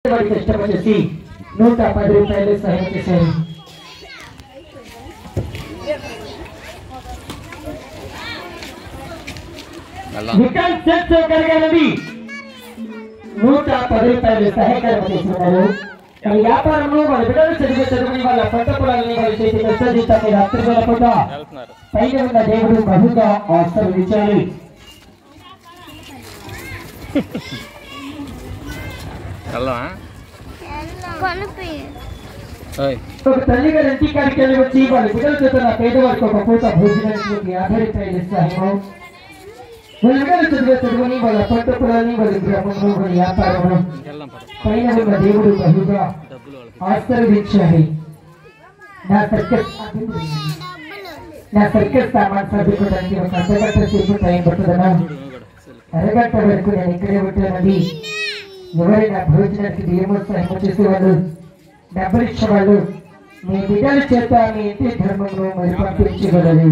కష్టపడి 110 రూపాయలు సహాయం చేశారు. వికాస్ చౌకర్ గారి 110 రూపాయలు సహాయకరం చేస్తున్నారు. వ్యాపారంలో వాళ్ళ బిడ్డలు చదువుకుని వాళ్ళ పంట పొలాలని వాళ్ళ చేతి కష్టజీతాన్ని రాత్రివేళ కూడా పైన ఉన్న దేవుడు బహుగా ఆశీర్వదించాలి. ఒక తల్లి గారి ఇంటికాడికి వెళ్ళి వచ్చి వాళ్ళ బిడ్డల చేత నా పేదవారికి ఒక పూట భోజనానికి 50 రూపాయలు ఇస్తాము. వాళ్ళ బిడ్డలు చదువుకుని వాళ్ళ పంట పొలాన్ని వాళ్ళ గ్రామంలో వాళ్ళ వ్యాపారంలో పైన ఉన్న దేవుడు బహుగా ఆశీర్వదించాలి. నా సర్కస్ సామాన్ సర్దుకోవడానికి ఒక అర్ధగంట సేపు టైం పడుతుందన్నా. అరగంట వరకు నేను ఇక్కడే ఉంటానండి. ఎవరైనా భోజనానికి బియ్యం సహాయం చేసేవాళ్ళు, డబ్బులు ఇచ్చేవాళ్ళు మీ బిడ్డల చేత మీ ఇంటి ధర్మంలో మరి పంపించగలరు.